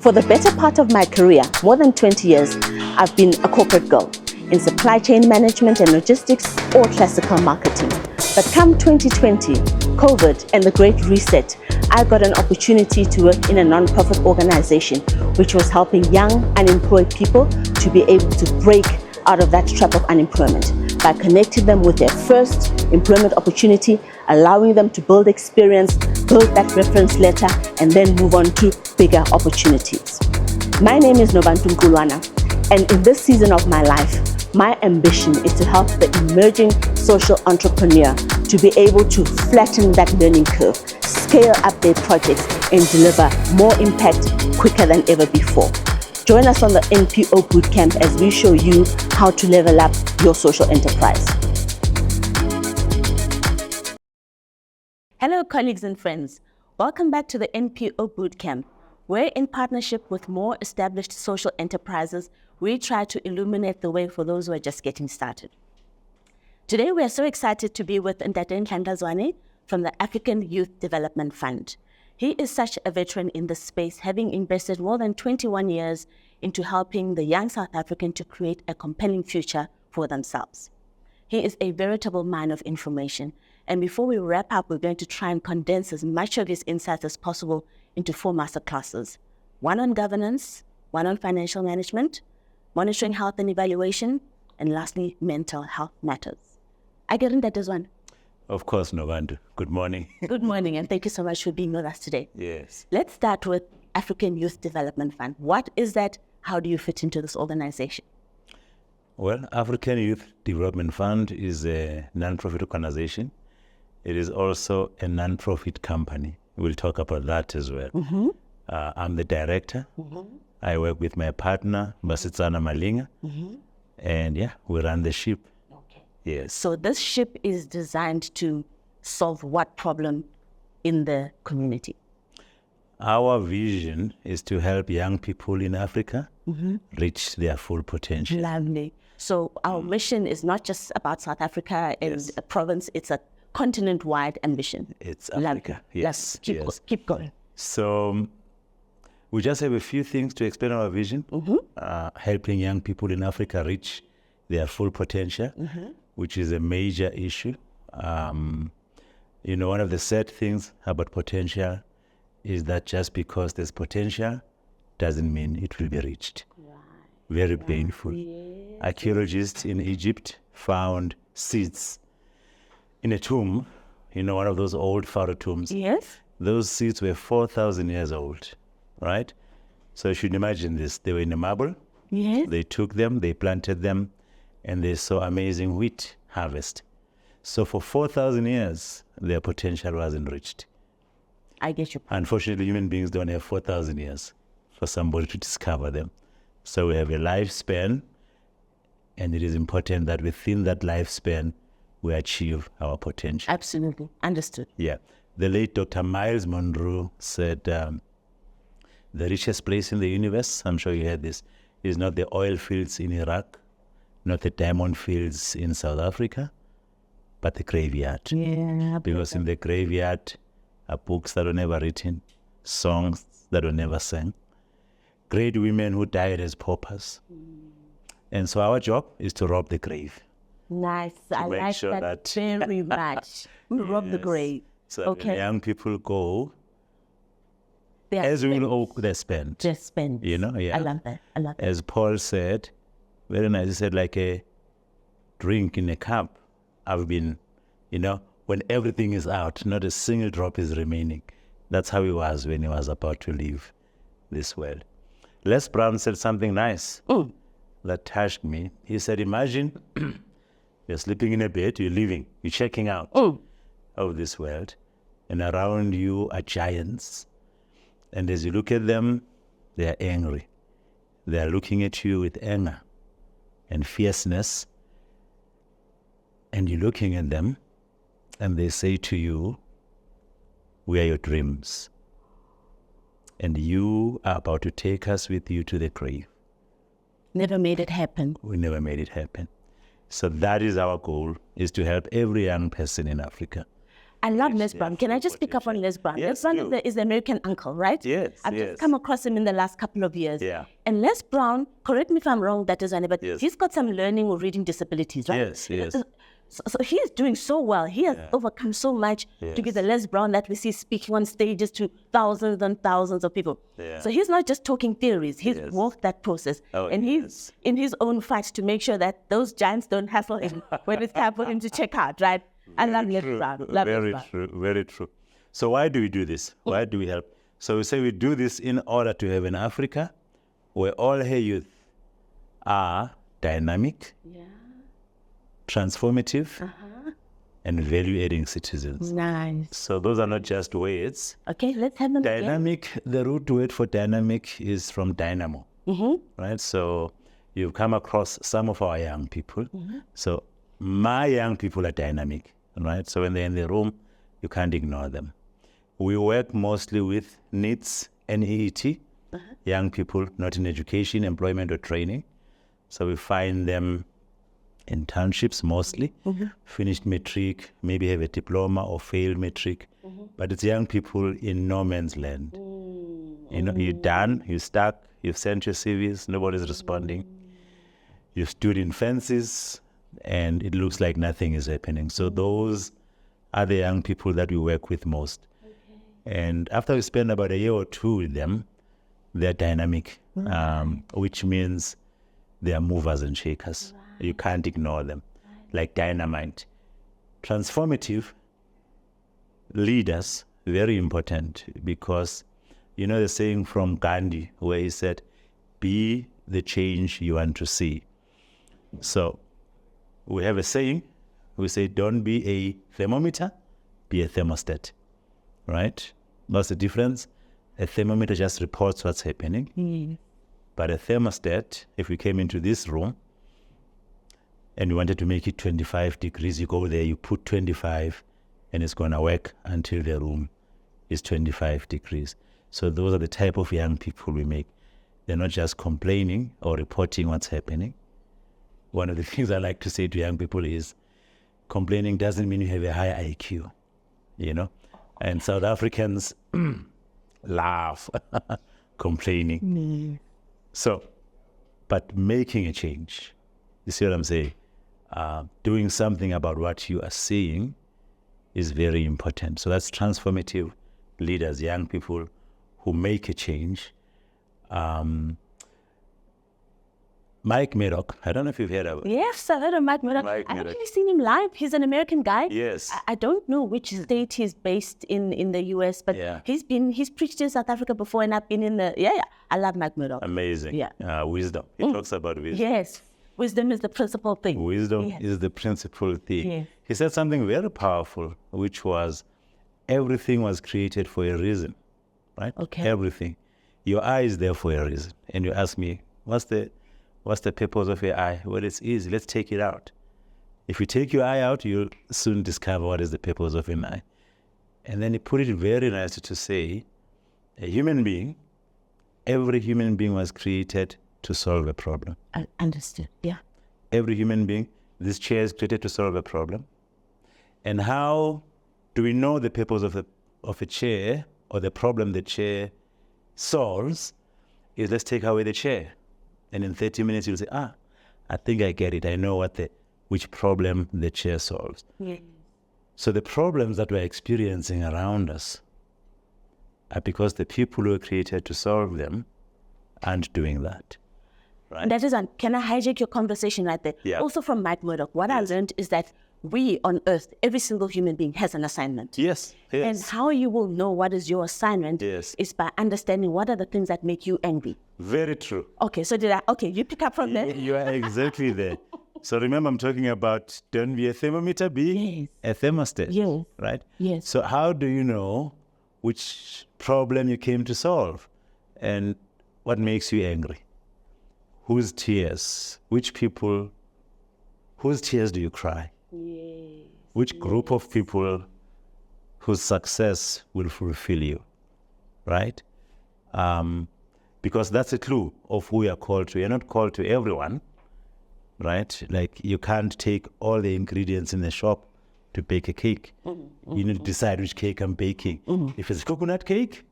For the better part of my career, more than 20 years, I've been a corporate girl in supply chain management and logistics or classical marketing. But come 2020, COVID and the Great Reset, I got an opportunity to work in a non-profit organization which was helping young unemployed people to be able to break out of that trap of unemployment by connecting them with their first employment opportunity, allowing them to build experience, build that reference letter, and then move on to bigger opportunities. My name is Novantu Mkulwana, and in this season of my life, my ambition is to help the emerging social entrepreneur to be able to flatten that learning curve, scale up their projects, and deliver more impact quicker than ever before. Join us on the NPO Bootcamp as we show you how to level up your social enterprise. Hello, colleagues and friends. Welcome back to the NPO Bootcamp, where in partnership with more established social enterprises, we try to illuminate the way for those who are just getting started. Today, we are so excited to be with Ntate Nhlanhla from the African Youth Development Fund. He is such a veteran in this space, having invested more than 21 years into helping the young South African to create a compelling future for themselves. He is a veritable mine of information. And before we wrap up, we're going to try and condense as much of his insights as possible into 4 masterclasses. 1 on governance, 1 on financial management, monitoring health and evaluation, and lastly, mental health matters. I get in that as one. Of course, Novantu. Good morning. Good morning, and thank you so much for being with us today. Yes. Let's start with African Youth Development Fund. What is that? How do you fit into this organization? Well, African Youth Development Fund is a non-profit organization. It is also a non-profit company. We'll talk about that as well. Mm-hmm. I'm the director. Mm-hmm. I work with my partner, Basitsana Malinga. Mm-hmm. And yeah, we run the ship. Okay. Yes. So this ship is designed to solve what problem in the community? Our vision is to help young people in Africa reach their full potential. Lovely. So our mission is not just about South Africa and a province, it's a continent-wide ambition. It's Africa. Yes. Keep going. So we just have a few things to explain our vision, helping young people in Africa reach their full potential, which is a major issue. One of the sad things about potential is that just because there's potential doesn't mean it will be reached. Right. Very painful. Yes. Archaeologists in Egypt found seeds in a tomb, one of those old pharaoh tombs. Yes. Those seeds were 4,000 years old, right? So you should imagine this. They were in a marble. Yes. They took them, they planted them, and they saw amazing wheat harvest. So for 4,000 years, their potential wasn't reached. I get your point. Unfortunately, human beings don't have 4,000 years for somebody to discover them. So we have a lifespan, and it is important that within that lifespan, we achieve our potential. Absolutely. Understood. Yeah. The late Dr. Miles Monroe said, the richest place in the universe, I'm sure you heard this, is not the oil fields in Iraq, not the diamond fields in South Africa, but the graveyard. Yeah. Because in the graveyard are books that were never written, songs that were never sung, great women who died as paupers. And so our job is to rob the grave. Nice. I like that very much. We rob the grave. So when young people go, They're spent. Just spend. Yeah. I love that. As Paul said, very nice, he said, like a drink in a cup. I've been, when everything is out, not a single drop is remaining. That's how he was when he was about to leave this world. Les Brown said something nice that touched me. He said, imagine you're sleeping in a bed, you're leaving, you're checking out of this world, and around you are giants. And as you look at them, they are angry. They are looking at you with anger and fierceness. And you're looking at them, and they say to you, we are your dreams. And you are about to take us with you to the grave. Never made it happen. We never made it happen. So that is our goal, is to help every young person in Africa. I love Les They Brown. have Can I full just pick up on potential. Les Brown? Yes, Les Brown do. is the American uncle, right? Yes, I've yes. just come across him in the last couple of years. Yeah. And Les Brown, correct me if I'm wrong, that is, but Yes. he's got some learning or reading disabilities, right? Yes, yes. So he is doing so well. He has overcome so much to get the Les Brown that we see speaking on stages to thousands and thousands of people. Yeah. So he's not just talking theories. He's Yes. walked that process. Oh, and he's in his own fight to make sure that those giants don't hassle him when it's time for him to check out, right? I love Les Brown. Love Les Very Brown. true, very true. So why do we do this? Why do we help? So we say we do this in order to have an Africa where all her youth are dynamic, transformative, and value-adding citizens. Nice. So those are not just words. Okay, let's have them again. Dynamic, the root word for dynamic is from dynamo, right? So you've come across some of our young people. So my young people are dynamic, right? So when they're in the room, you can't ignore them. We work mostly with NEET, NEET, young people not in education, employment, or training. So we find them internships mostly, finished matric, maybe have a diploma or failed matric, but it's young people in no man's land. You know, you're done, you're stuck, you've sent your CVs, nobody's responding. You've stood in fences, and it looks like nothing is happening. So those are the young people that we work with most. And after we spend about a year or two with them, they're dynamic, which means they are movers and shakers. You can't ignore them, like dynamite. Transformative leaders, very important, because you know the saying from Gandhi where he said, be the change you want to see. So we have a saying, we say, don't be a thermometer, be a thermostat, right? What's the difference? A thermometer just reports what's happening. But a thermostat, if we came into this room and you wanted to make it 25 degrees, you go there, you put 25, and it's going to work until the room is 25 degrees. So those are the type of young people we make. They're not just complaining or reporting what's happening. One of the things I like to say to young people is, complaining doesn't mean you have a high IQ, you know? And South Africans laugh complaining. So, but making a change, you see what I'm saying? Doing something about what you are seeing is very important. So that's transformative leaders, young people who make a change. Mike Murdoch, I don't know if you've heard of it. Yes, I've heard of Mike Murdoch. I've actually seen him live. He's an American guy. Yes. I don't know which state he's based in the US, but he's preached in South Africa before, and I've been in the, I love Mike Murdoch. Amazing. Yeah. Wisdom. He talks about wisdom. Yes. Wisdom is the principal thing. Wisdom is the principal thing. Yes. He said something very powerful, which was, everything was created for a reason, right? Okay. Everything. Your eye is there for a reason. And you ask me, what's the purpose of your eye? Well, it's easy. Let's take it out. If you take your eye out, you'll soon discover what is the purpose of an eye. And then he put it very nicely to say, a human being, every human being was created to solve a problem. I understood, yeah. Every human being, this chair is created to solve a problem. And how do we know the purpose of a chair or the problem the chair solves? Is let's take away the chair. And in 30 minutes, you'll say, I think I get it. I know which problem the chair solves. Yes. So the problems that we're experiencing around us are because the people who are created to solve them aren't doing that. Right? That is, can I hijack your conversation right there? Yeah. Also from Mike Murdoch, what I learned is that we on earth, every single human being has an assignment. Yes. And how you will know what is your assignment is by understanding what are the things that make you angry. Very true. Okay, so you pick up from there? You are exactly there. So remember, I'm talking about don't be a thermometer, be a thermostat. Yes. Right? Yes. So how do you know which problem you came to solve and what makes you angry? Whose tears? Whose tears do you cry? Yes. Which group of people whose success will fulfill you? Right? Because that's a clue of who you are called to. You're not called to everyone, right? Like you can't take all the ingredients in the shop to bake a cake. You need to decide which cake I'm baking. If it's coconut cake,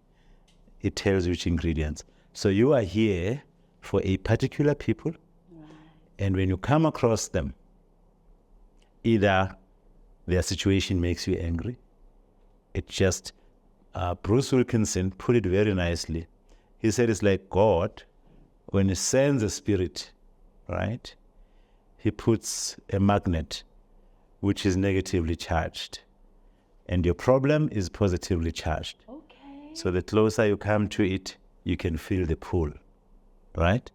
it tells you which ingredients. So you are here for a particular people, and when you come across them, either their situation makes you angry. It just, Bruce Wilkinson put it very nicely. He said it's like God, when he sends a spirit, right, he puts a magnet which is negatively charged, and your problem is positively charged. Okay. So the closer you come to it, you can feel the pull, right?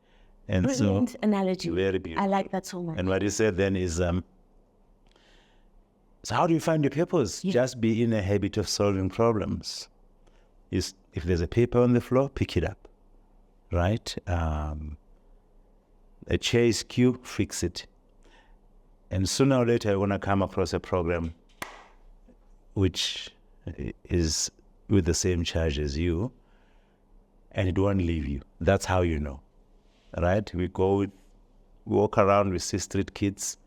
And Brilliant analogy. Very beautiful. I like that so much. And what he said then is, so how do you find your purpose? Just be in a habit of solving problems. If there's a paper on the floor, pick it up, right? A chair is askew, fix it. And sooner or later, you're going to come across a program which is with the same charge as you, and it won't leave you. That's how you know, right? We walk around, we see street kids,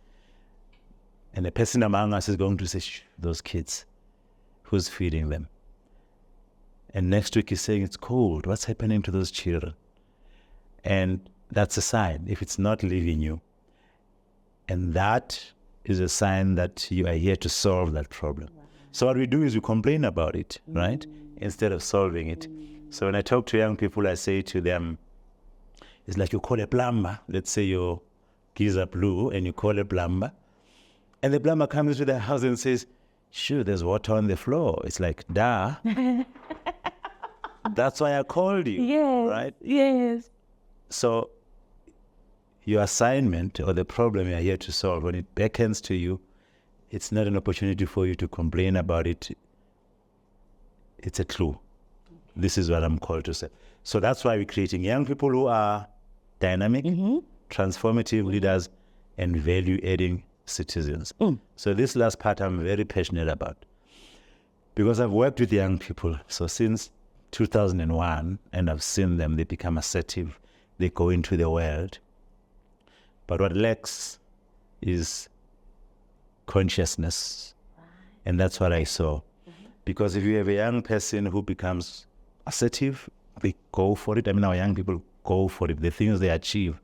and a person among us is going to say, shh, those kids, who's feeding them? And next week he's saying, it's cold. What's happening to those children? And that's a sign, if it's not leaving you. And that is a sign that you are here to solve that problem. Wow. So what we do is we complain about it, right? Instead of solving it. So when I talk to young people, I say to them, it's like you call a plumber. Let's say your keys are blue and you call a plumber. And the plumber comes to the house and says, sure, there's water on the floor. It's like, duh. That's why I called you, yes, right? Yes. So your assignment or the problem you're here to solve, when it beckons to you, it's not an opportunity for you to complain about it. It's a clue. This is what I'm called to say. So that's why we're creating young people who are dynamic, transformative leaders, and value-adding citizens. So this last part I'm very passionate about, because I've worked with young people. So since 2001, and I've seen them, they become assertive, they go into the world. But what lacks is consciousness. And that's what I saw. Because if you have a young person who becomes assertive, they go for it. I mean, our young people go for it. The things they achieve,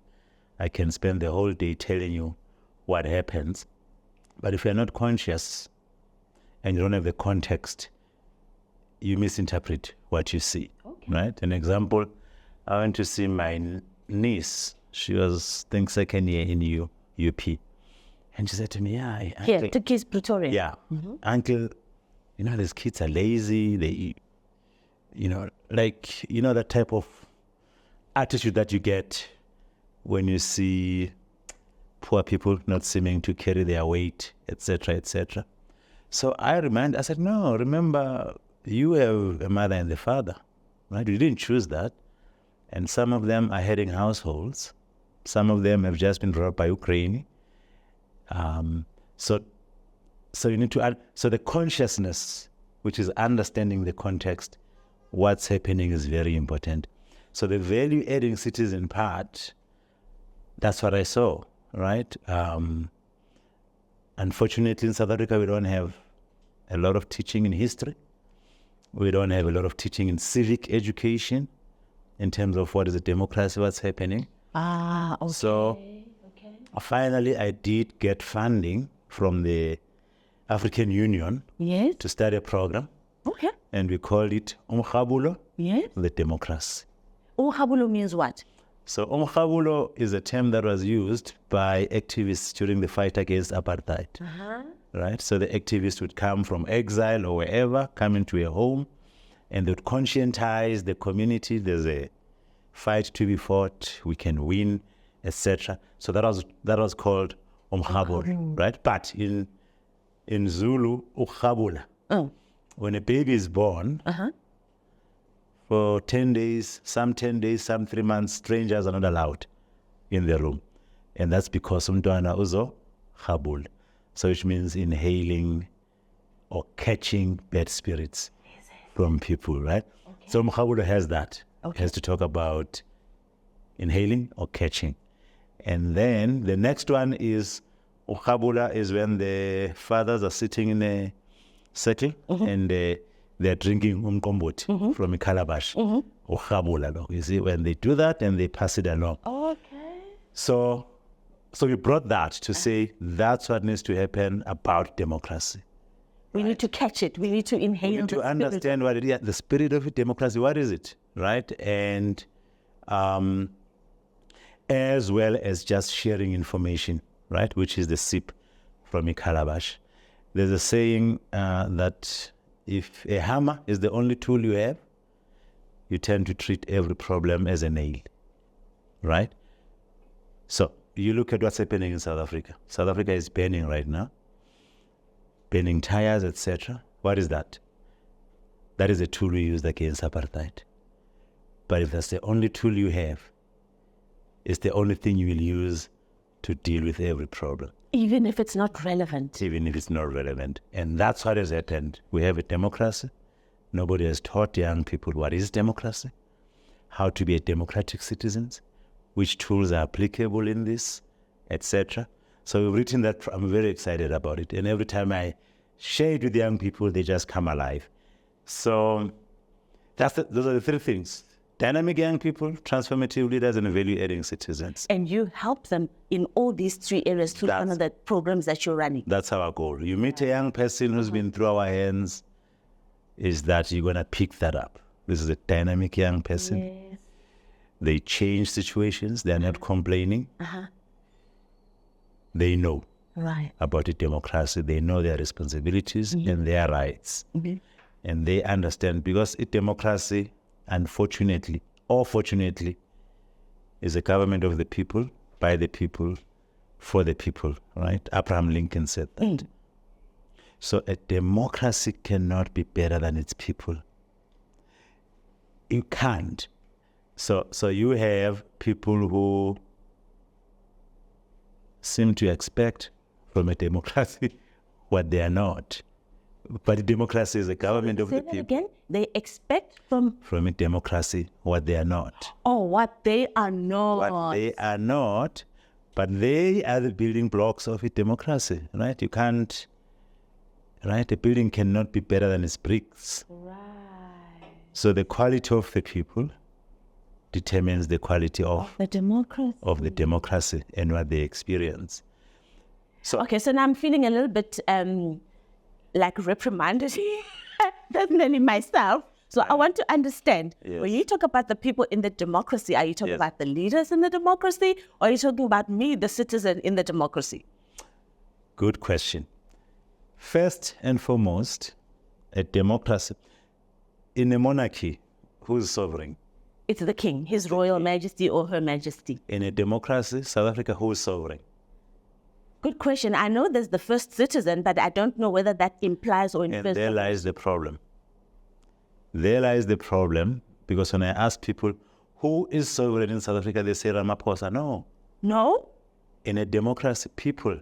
I can spend the whole day telling you what happens. But if you're not conscious and you don't have the context, you misinterpret what you see, right? An example, I went to see my niece. She was, I think, second year in UP. And she said to me, yeah, Here, to Kids Pretoria. Yeah, uncle, you know, these kids are lazy. They, that type of attitude that you get when you see poor people not seeming to carry their weight, etc., etc. So I said, no, remember, you have a mother and a father, right? You didn't choose that. And some of them are heading households. Some of them have just been robbed by Ukraine. So you need to add, so the consciousness, which is understanding the context, what's happening is very important. So the value-adding citizen part, that's what I saw, right? Unfortunately, in South Africa, we don't have a lot of teaching in history. We don't have a lot of teaching in civic education in terms of what is a democracy, what's happening. Okay. So finally, I did get funding from the African Union to start a program. Okay. And we called it Umkhabulo, Yes. the democracy. Umkhabulo means what? So Umkhabulo is a term that was used by activists during the fight against apartheid. Right? So the activists would come from exile or wherever, come into a home, and they would conscientize the community. There's a fight to be fought, we can win, etc. So that was called Umkhabulo, right? But in Zulu, Ukhabula. When a baby is born, for 10 days, some 3 months, strangers are not allowed in the room. And that's because umntwana uzo khabul. So which means inhaling or catching bad spirits from people, right? So Umkhabulo has that. It has to talk about inhaling or catching. And then the next one is Ukhabula is when the fathers are sitting in a circle and they're drinking umqombothi from a calabash. Ukhabula, no? You see, when they do that and they pass it along. Okay. So we brought that to say that's what needs to happen about democracy. We need to catch it. We need to inhale. We need to understand what it is, the spirit of democracy. What is it, right? And as well as just sharing information, right, which is the sip from a calabash. There's a saying that if a hammer is the only tool you have, you tend to treat every problem as a nail, right? So you look at what's happening in South Africa. South Africa is burning right now, burning tires, etc. What is that? That is a tool we use against apartheid. But if that's the only tool you have, it's the only thing you will use to deal with every problem. Even if it's not relevant. Even if it's not relevant. And that's what has happened. We have a democracy. Nobody has taught young people what is democracy, how to be a democratic citizens, which tools are applicable in this, etc. So we've written that. I'm very excited about it. And every time I share it with young people, they just come alive. So those are the three things. Dynamic young people, transformative leaders, and value-adding citizens. And you help them in all these three areas through one of the programs that you're running. That's our goal. You meet a young person who's been through our hands, is that you're going to pick that up. This is a dynamic young person. Yes. They change situations. They're not complaining. They know about the democracy. They know their responsibilities and their rights. And they understand, because democracy, unfortunately or fortunately, is a government of the people, by the people, for the people, right? Abraham Lincoln said that. So a democracy cannot be better than its people. You can't. So you have people who seem to expect from a democracy what they are not. But a democracy is a government of the people. Again, they expect from a democracy what they are not. Oh, what they are not. What they are not, but they are the building blocks of a democracy, right? You can't, right? A building cannot be better than its bricks. Right. So the quality of the people determines the quality of the democracy. Of the democracy and what they experience. So okay, so now I'm feeling a little bit like reprimanded, definitely myself. So I want to understand, when you talk about the people in the democracy, are you talking about the leaders in the democracy, or are you talking about me, the citizen in the democracy? Good question. First and foremost, a democracy. In a monarchy, who's sovereign? It's the king, His Royal Majesty or Her Majesty. In a democracy, South Africa, who is sovereign? Good question. I know there's the first citizen, but I don't know whether that implies or infers. And there lies the problem. There lies the problem, because when I ask people, who is sovereign in South Africa, they say Ramaphosa. No. No? In a democracy, people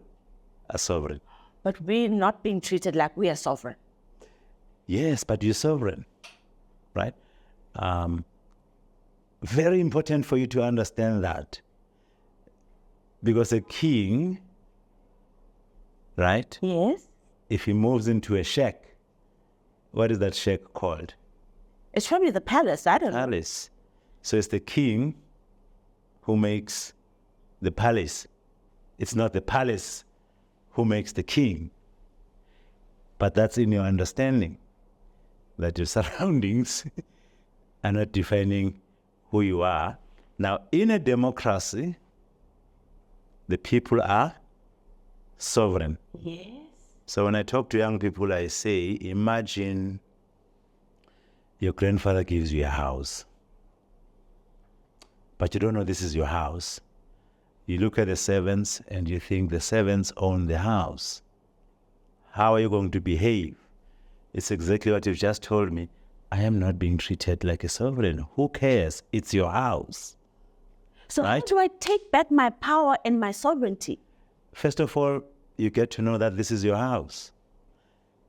are sovereign. But we're not being treated like we are sovereign. Yes, but you're sovereign, right? Very important for you to understand that. Because a king, right? Yes. If he moves into a shack, what is that shack called? It's probably the palace, I don't know. Palace. So it's the king who makes the palace. It's not the palace who makes the king. But that's in your understanding, that your surroundings are not defining who you are. Now, in a democracy, the people are sovereign. Yes. So when I talk to young people, I say, imagine your grandfather gives you a house, but you don't know this is your house. You look at the servants and you think the servants own the house. How are you going to behave? It's exactly what you've just told me. I am not being treated like a sovereign. Who cares? It's your house. So right? How do I take back my power and my sovereignty? First of all, you get to know that this is your house.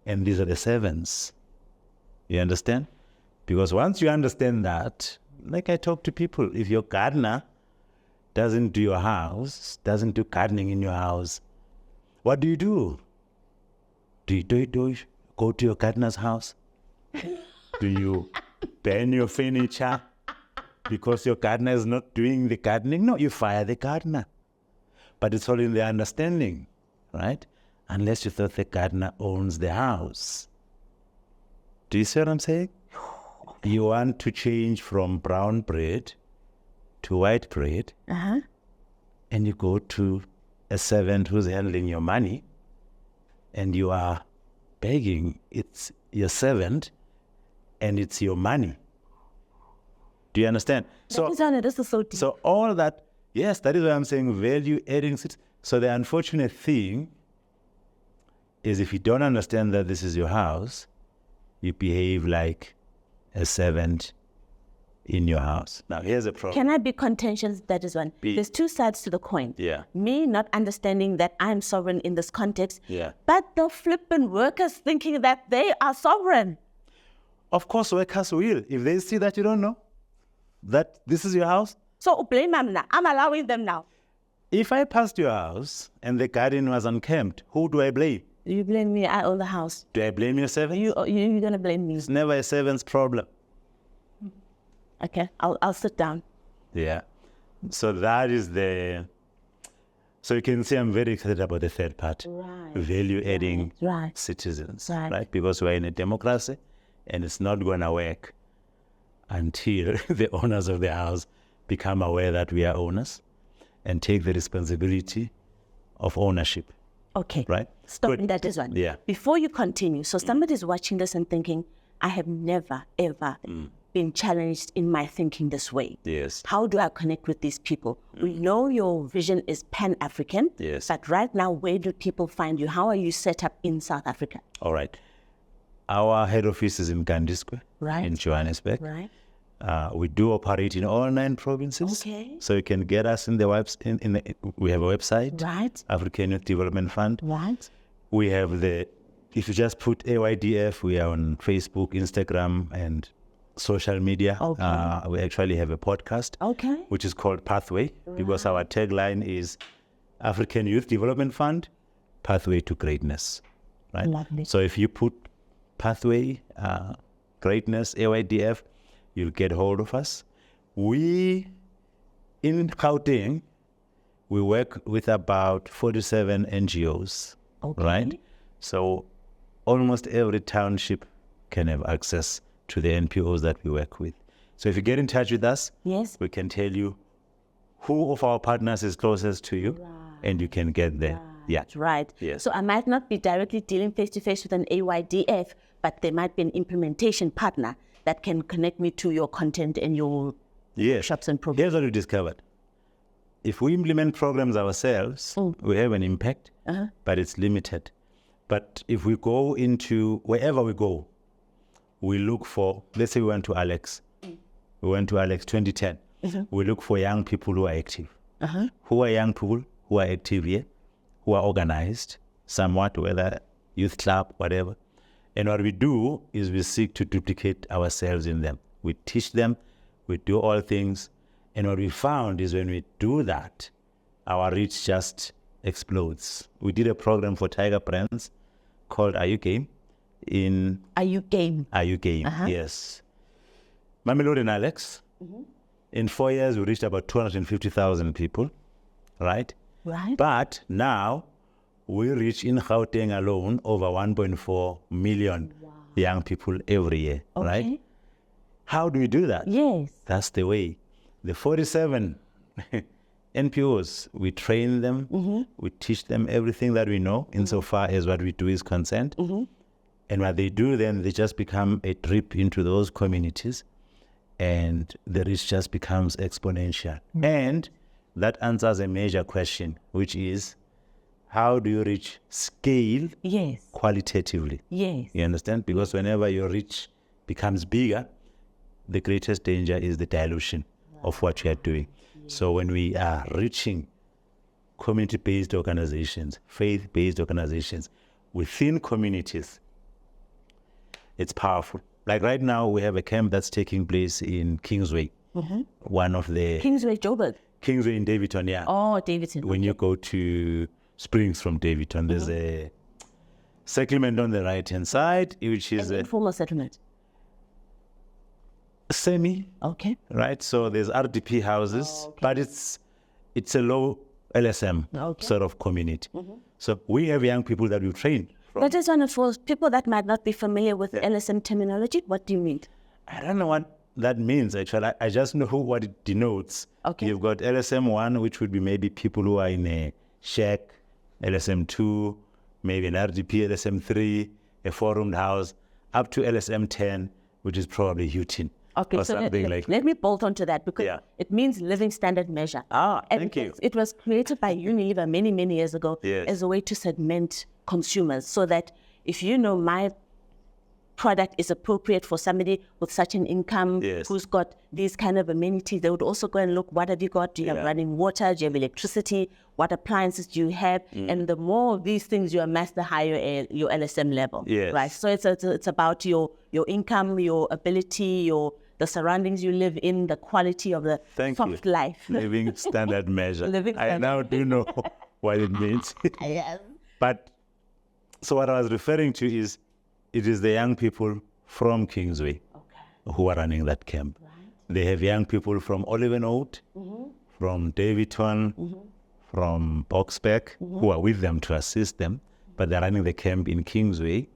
And these are the servants. You understand? Because once you understand that, like I talk to people, if your gardener doesn't do your house, doesn't do gardening in your house, What do? Do you go to your gardener's house? Do you burn your furniture because your gardener is not doing the gardening? No, you fire the gardener. But it's all in the understanding, right? Unless you thought the gardener owns the house. Do you see what I'm saying? You want to change from brown bread to white bread, and you go to a servant who's handling your money, and you are begging. It's your servant, and it's your money. Do you understand? This is so deep. So all that, yes, that is why I'm saying value adding. So the unfortunate thing is if you don't understand that this is your house, you behave like a servant in your house. Now, here's a problem. Can I be contentious? That is one. There's two sides to the coin. Yeah. Me not understanding that I'm sovereign in this context. Yeah. But the flippin' workers thinking that they are sovereign. Of course, workers will. If they see that you don't know, that this is your house. So blame them now. I'm allowing them now. If I passed your house and the garden was unkempt, who do I blame? You blame me. I own the house. Do I blame your servant? You're going to blame me. It's never a servant's problem. Okay, I'll sit down. Yeah. So that is so you can see I'm very excited about the third part. Right. Value adding Right. citizens. Right. Because we're in a democracy and it's not going to work until the owners of the house become aware that we are owners and take the responsibility of ownership. Okay. Right? Stop. Good. That is one. Yeah. Before you continue, so somebody's watching this and thinking, I have never, ever been challenged in my thinking this way. Yes. How do I connect with these people? We know your vision is Pan-African. Yes. But right now, where do people find you? How are you set up in South Africa? All right. Our head office is in Gandhi Right. in Johannesburg. Right. We do operate in all 9 provinces. Okay. So you can get us in the website. We have a website. Right. African Youth Development Fund. Right. We have if you just put AYDF, we are on Facebook, Instagram, and social media. Okay. We actually have a podcast, Okay. which is called Pathway, because our tagline is African Youth Development Fund, Pathway to Greatness. Right. Lovely. So if you put Pathway, Greatness, AYDF, you'll get hold of us. We, in Gauteng, we work with about 47 NGOs, Okay. right? So almost every township can have access to the NPOs that we work with. So if you get in touch with us, Yes. we can tell you who of our partners is closest to you, and you can get there. Yeah. That's right. Yes. So I might not be directly dealing face-to-face with an AYDF, but there might be an implementation partner that can connect me to your content and your Yes. shops and programs. Here's what we discovered. If we implement programs ourselves, we have an impact, but it's limited. But if we go into wherever we go, we look for, let's say we went to Alex. We went to Alex 2010. We look for young people who are active. Who are young people who are active here, who are organized somewhat, whether youth club, whatever. And what we do is we seek to duplicate ourselves in them. We teach them, we do all things. And what we found is when we do that, our reach just explodes. We did a program for Tiger Brands called Are You Game? Are you game? Are You Game? Yes. Mamelodi and Alex, in 4 years, we reached about 250,000 people, right? Right. But now, we reach in Gauteng alone over 1.4 million young people every year, right? Okay. How do we do that? Yes. That's the way. The 47 NPOs, we train them, we teach them everything that we know insofar as what we do is consent. And what they do then, they just become a drip into those communities and the reach just becomes exponential. And that answers a major question, which is, how do you reach scale Yes. qualitatively? Yes. You understand? Because whenever your reach becomes bigger, the greatest danger is the dilution of what you are doing. So when we are reaching community-based organizations, faith-based organizations within communities, it's powerful. Like right now, we have a camp that's taking place in Kingsway, one of the... Kingsway, Joburg. Kingsway in Davidson, yeah. Oh, Davidson. When you go to springs from Davidton. There's a settlement on the right-hand side, which is An informal settlement. semi, Okay. right? So there's RDP houses, but it's a low LSM sort of community. So we have young people that we train from. That is one for people that might not be familiar with LSM terminology. What do you mean? I don't know what that means, actually. I just know what it denotes. Okay. You've got LSM 1, which would be maybe people who are in a shack, LSM 2, maybe an RDP, LSM 3, a 4-roomed house, up to LSM 10, which is probably Houghton. Okay, or so something like let me bolt onto that because it means living standard measure. Thank you. It was created by Unilever many, many years ago as a way to segment consumers so that if you know my product is appropriate for somebody with such an income who's got these kind of amenities, they would also go and look, what have you got? Do you have running water? Do you have electricity? What appliances do you have? And the more of these things you amass, the higher your LSM level. Right. So it's about your income, your ability, the surroundings you live in, the quality of the soft life. Living standard measure. I now do know what it means. But so what I was referring to is, it is the young people from Kingsway who are running that camp. They have young people from Olivenwood, from Davidton, from Boxbeck, who are with them to assist them, but they're running the camp in Kingsway,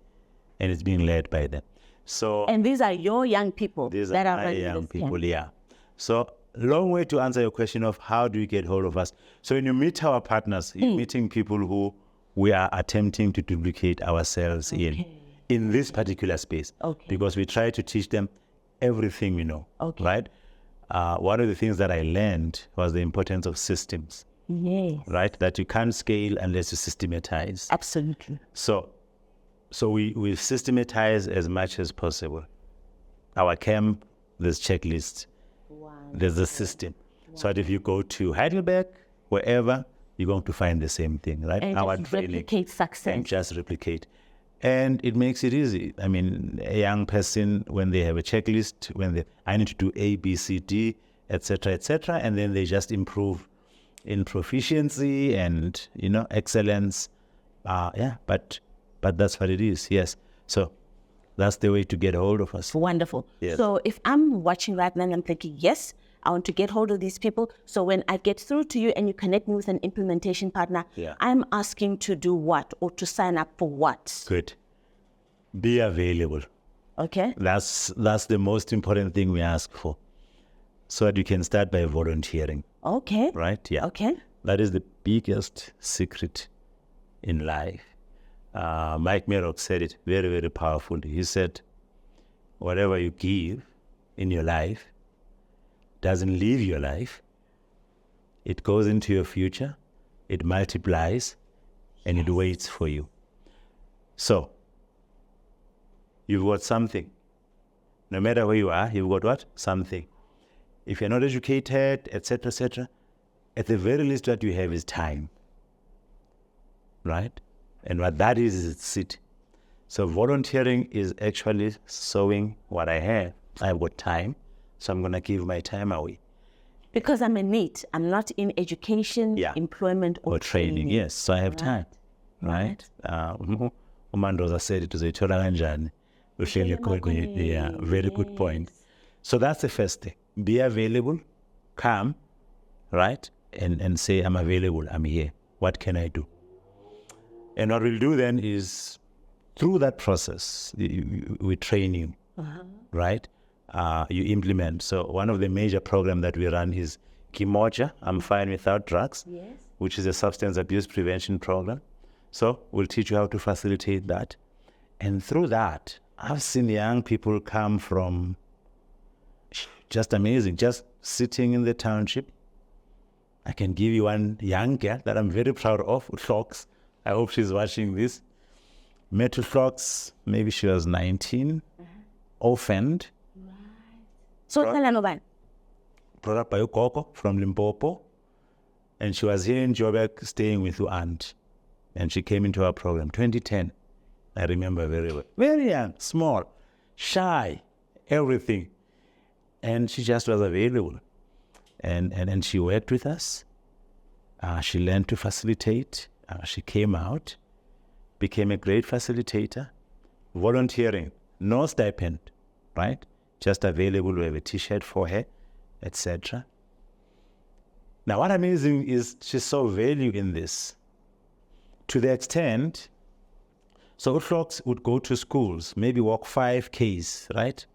and it's being led by them. So, and these are your young people that are running young this people, camp. So, long way to answer your question of how do you get hold of us. So when you meet our partners, you're meeting people who we are attempting to duplicate ourselves in this particular space, because we try to teach them everything we know, right? One of the things that I learned was the importance of systems, right? That you can't scale unless you systematize. Absolutely. So we systematize as much as possible. Our camp, there's checklists, there's a system. So that if you go to Heidelberg, wherever, you're going to find the same thing, right? And our just replicate success. And just replicate. And it makes it easy. I mean, a young person, when they have a checklist, I need to do A, B, C, D, etc., and then they just improve in proficiency and, excellence. But that's what it is, yes. So that's the way to get hold of us. Wonderful. Yes. So if I'm watching right now and I'm thinking, yes, I want to get hold of these people. So when I get through to you and you connect me with an implementation partner, I'm asking to do what or to sign up for what? Good. Be available. Okay. That's the most important thing we ask for. So that you can start by volunteering. Okay. Right? Yeah. Okay. That is the biggest secret in life. Mike Merrick said it very, very powerfully. He said, whatever you give in your life doesn't leave your life. It goes into your future, it multiplies, and it waits for you. So, you've got something. No matter where you are, you've got what? Something. If you're not educated, etc., at the very least what you have is time. Right? And what that is seed. So volunteering is actually sowing what I have. I've got time, so I'm going to give my time away. Because I'm in need. I'm not in education, employment, or training. Yes, so I have time. Right? Umandoza said it was a kanjani. Very good point. So that's the first thing. Be available, come, right? And say, I'm available, I'm here. What can I do? And what we'll do then is, through that process, we train you, right? You implement. So one of the major programs that we run is Kimoja, I'm Fine Without Drugs, which is a substance abuse prevention program. So we'll teach you how to facilitate that. And through that, I've seen young people come from just amazing, just sitting in the township. I can give you one young girl that I'm very proud of, Utlocks. I hope she's watching this. Met Utlocks, maybe she was 19, orphaned. Right. So brought up by Ukoko from Limpopo. And she was here in Joburg staying with her aunt. And she came into our program, 2010. I remember very well. Very young, small, shy, everything. And she just was available. And she worked with us. She learned to facilitate. She came out, became a great facilitator, volunteering, no stipend, right? Just available. We have a T-shirt for her, etc. Now, what amazing is she saw value in this to the extent, so Utlocks would go to schools, maybe walk 5Ks, right?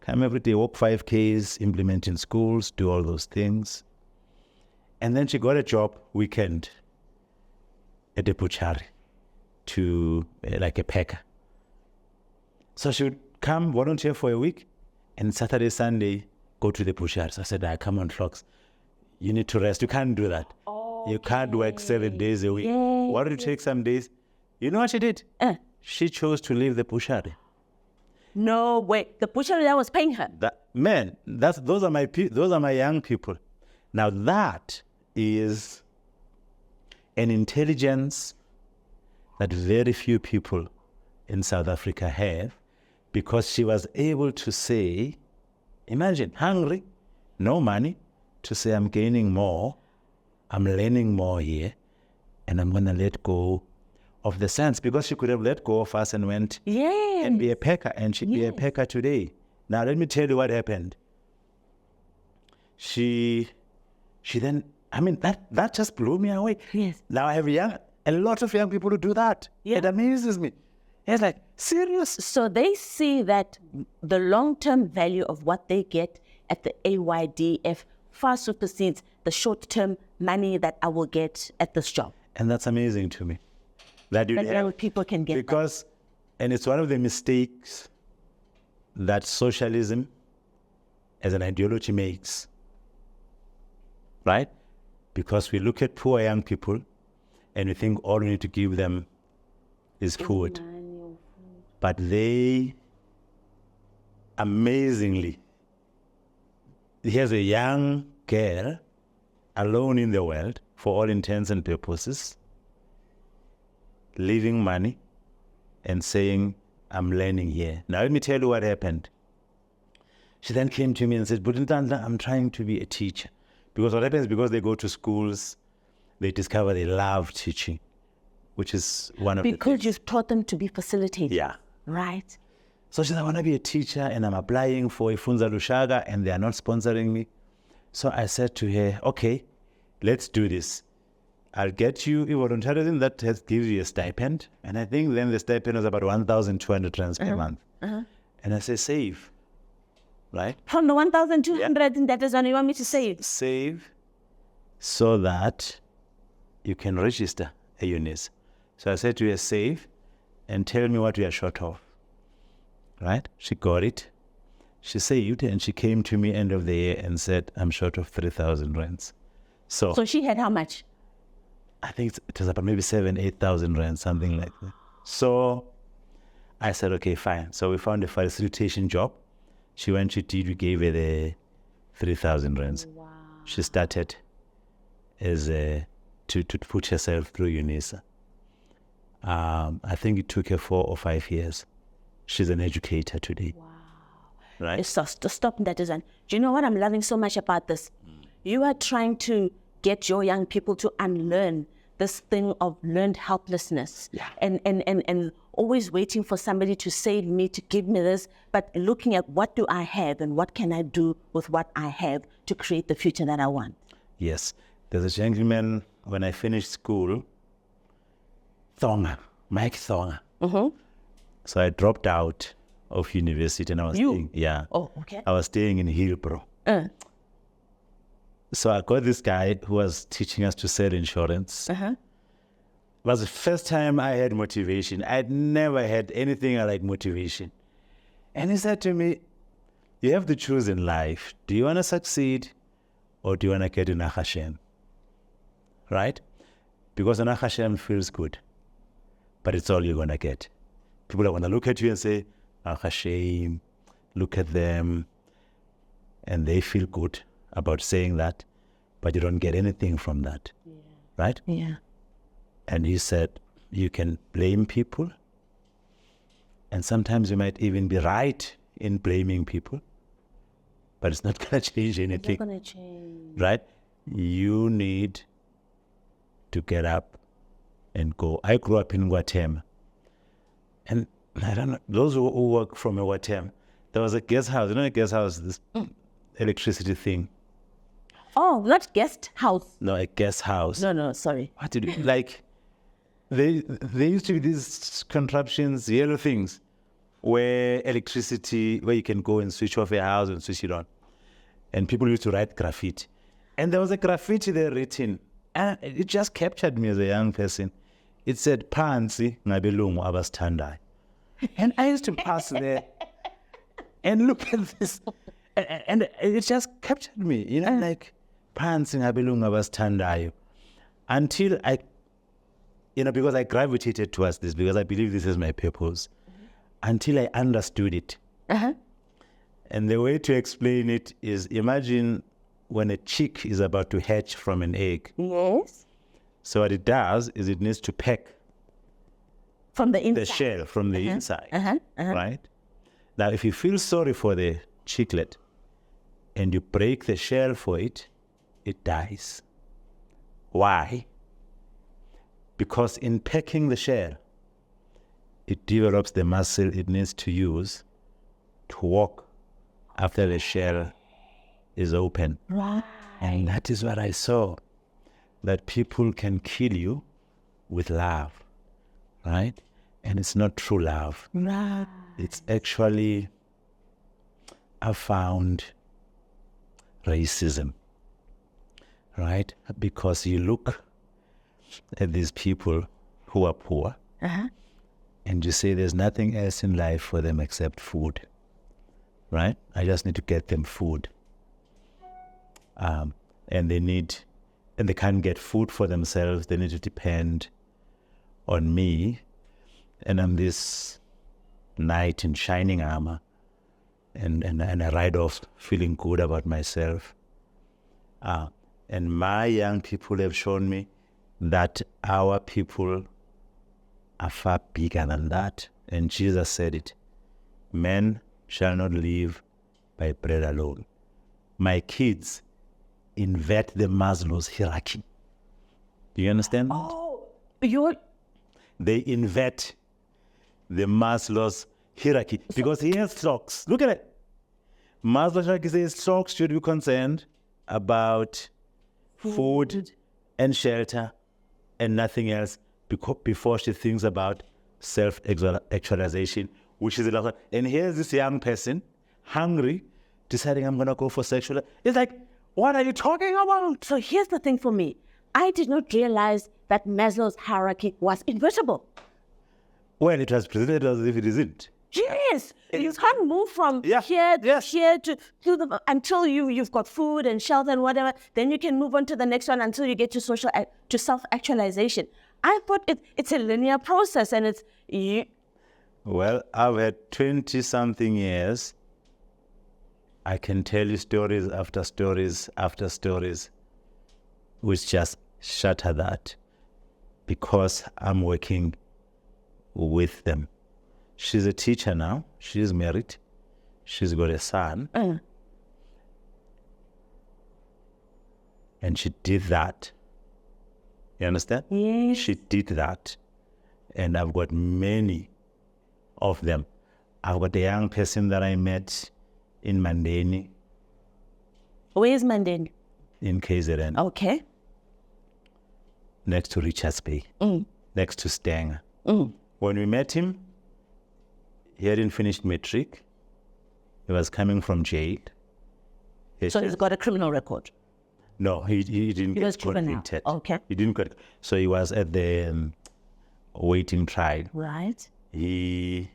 Come every day, walk 5Ks, implement in schools, do all those things. And then she got a job weekend at a butchery to like a packer. So she would come volunteer for a week and Saturday, Sunday, go to the butchery. So I said, come on, Flocks, you need to rest. You can't do that. Okay. You can't work 7 days a week. Why don't you take some days? You know what she did? She chose to leave the butchery. No way. The butchery that was paying her. Those are my young people. Now that is an intelligence that very few people in South Africa have, because she was able to say, imagine, hungry, no money, to say, I'm gaining more, I'm learning more here, and I'm going to let go of the sense, because she could have let go of us and went and be a packer, and she'd be a packer today. Now, let me tell you what happened. She then, that just blew me away. Yes. Now I have a lot of young people who do that. Yeah. It amazes me. It's like, serious? So they see that the long-term value of what they get at the AYDF far supersedes the short-term money that I will get at this job. And that's amazing to me. That young people can get because, and it's one of the mistakes that socialism as an ideology makes, right? Because we look at poor young people and we think all we need to give them is food. But they, amazingly, here's a young girl alone in the world, for all intents and purposes, leaving money and saying, I'm learning here. Now let me tell you what happened. She then came to me and said, Budintandla, I'm trying to be a teacher. Because what happens, because they go to schools, they discover they love teaching, which is one of the things. Because you've taught them to be facilitated. Yeah. Right. So she said, I want to be a teacher and I'm applying for a Funza Lushaga and they are not sponsoring me. So I said to her, okay, let's do this. I'll get you a volunteerism that gives you a stipend. And I think then the stipend was about 1,200 rands per month. And I say, save. Right? From the 1,200, that is what you want me to save? Save so that you can register a UNIS. So I said to her, save and tell me what we are short of. Right? She got it. She saved and she came to me end of the year and said, I'm short of 3,000 rands. So she had how much? I think it was about maybe 8,000 rands, something like that. So I said, okay, fine. So we found a facilitation job. She went, she did, we gave her the 3,000 rands. Wow. She started as to put herself through UNISA. I think it took her 4 or 5 years. She's an educator today. Wow. Right? Stop that. Do you know what I'm loving so much about this? You are trying to get your young people to unlearn this thing of learned helplessness. Yeah. And always waiting for somebody to save me, to give me this, but looking at what do I have and what can I do with what I have to create the future that I want. Yes. There's a gentleman, when I finished school, Mike Thonga. So I dropped out of university and I was staying. Yeah. Oh, okay. I was staying in Hillbrow. So I got this guy who was teaching us to sell insurance. It was the first time I had motivation. I'd never had anything like motivation. And he said to me, you have to choose in life. Do you want to succeed or do you want to get in Hashem? Right? Because an Hashem feels good, but it's all you're going to get. People are going to look at you and say, Hashem, look at them. And they feel good about saying that, but you don't get anything from that. Yeah. Right? Yeah. And he said, you can blame people. And sometimes you might even be right in blaming people, but it's not going to change anything. It's not going to change. Right? You need to get up and go. I grew up in Guatemala. And I don't know, those who work from a Guatemala, there was a guest house. You know, a guest house, this electricity thing. Oh, not guest house. No, a guest house. No, sorry. What did you like? They used to be these contraptions, yellow things, where you can go and switch off a house and switch it on. And people used to write graffiti. And there was a graffiti there written, and it just captured me as a young person. It said, "Phansi ngabelungu abasithandayo." And I used to pass there and look at this, and it just captured me, you know, like, "Phansi ngabelungu abasithandayo." Until I, because I gravitated towards this, because I believe this is my purpose, until I understood it. And the way to explain it is, imagine when a chick is about to hatch from an egg. Yes. So what it does is it needs to peck From the inside. the shell from the inside, right? Now, if you feel sorry for the chicklet and you break the shell for it, it dies. Why? Because in pecking the shell, it develops the muscle it needs to use to walk after the shell is open. Right. And that is what I saw, that people can kill you with love, right? And it's not true love. Right. It's actually, I found, racism, right? Because you look at these people who are poor, and you say there's nothing else in life for them except food, right? I just need to get them food. And they can't get food for themselves. They need to depend on me. And I'm this knight in shining armor, and I ride off feeling good about myself. And my young people have shown me that our people are far bigger than that. And Jesus said it, "Men shall not live by bread alone." My kids invert the Maslow's hierarchy. Do you understand? Oh, They invert the Maslow's hierarchy because he has stocks. Look at it. Maslow's hierarchy says stocks should be concerned about food and shelter and nothing else before she thinks about self-actualization, which is a lot. And here's this young person, hungry, deciding, "I'm going to go for sexual." It's like, what are you talking about? So here's the thing for me. I did not realize that Maslow's hierarchy was invertible. Well, it was presented as if it isn't. Yes, you can't move from here to the until you've got food and shelter and whatever. Then you can move on to the next one until you get to self-actualization. I thought it's a linear process, and it's you. Well, I've had 20-something years. I can tell you stories after stories after stories, which just shatter that, because I'm working with them. She's a teacher now. She's married. She's got a son. And she did that. You understand? Yes. She did that. And I've got many of them. I've got a young person that I met in Mandeni. Where's Mandeni? In KZN. Okay. Next to Richards Bay. Next to Stanger. When we met him, he hadn't finished matric. He was coming from jail. So he's got a criminal record. No, he didn't He was get juvenile. convicted. Okay. He didn't get. So he was at the waiting trial. Right. He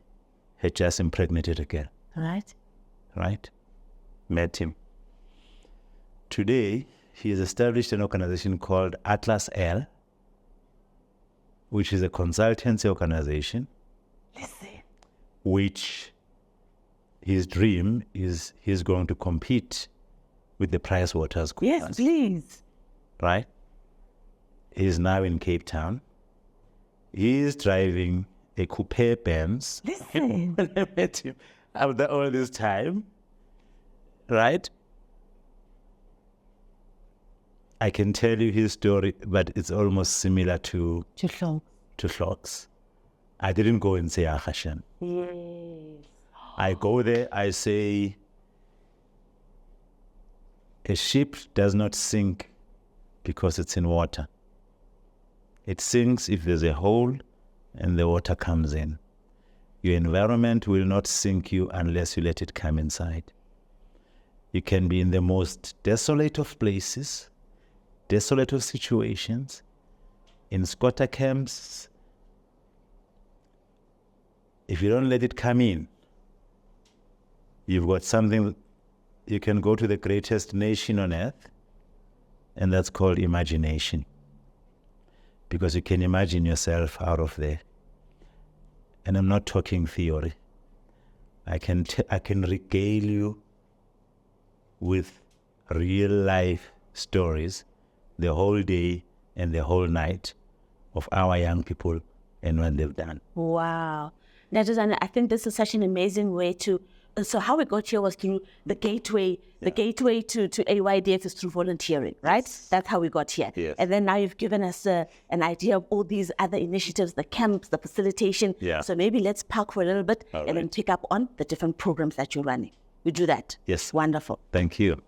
had just impregnated a girl. Right. Met him. Today, he has established an organization called Atlas L, which is a consultancy organization. Listen. Which his dream is he's going to compete with the Price Waters. Yes, please. Right? He's now in Cape Town. He is driving a coupe Benz. Listen. When I met him after all this time, right? I can tell you his story, but it's almost similar to Hlok's. I didn't go and say Hashem. Yes. I go there, I say, a ship does not sink because it's in water. It sinks if there's a hole and the water comes in. Your environment will not sink you unless you let it come inside. You can be in the most desolate of places, desolate of situations, in squatter camps. If you don't let it come in, you've got something. You can go to the greatest nation on earth, and that's called imagination. Because you can imagine yourself out of there. And I'm not talking theory. I can regale you with real life stories the whole day and the whole night of our young people and what they've done. Wow. Najazana, I think this is such an amazing way to, so how we got here was through the gateway. The gateway to AYDF is through volunteering, right? Yes. That's how we got here. Yes. And then now you've given us an idea of all these other initiatives, the camps, the facilitation. Yeah. So maybe let's park for a little bit and then pick up on the different programs that you're running. We do that. Yes. Wonderful. Thank you.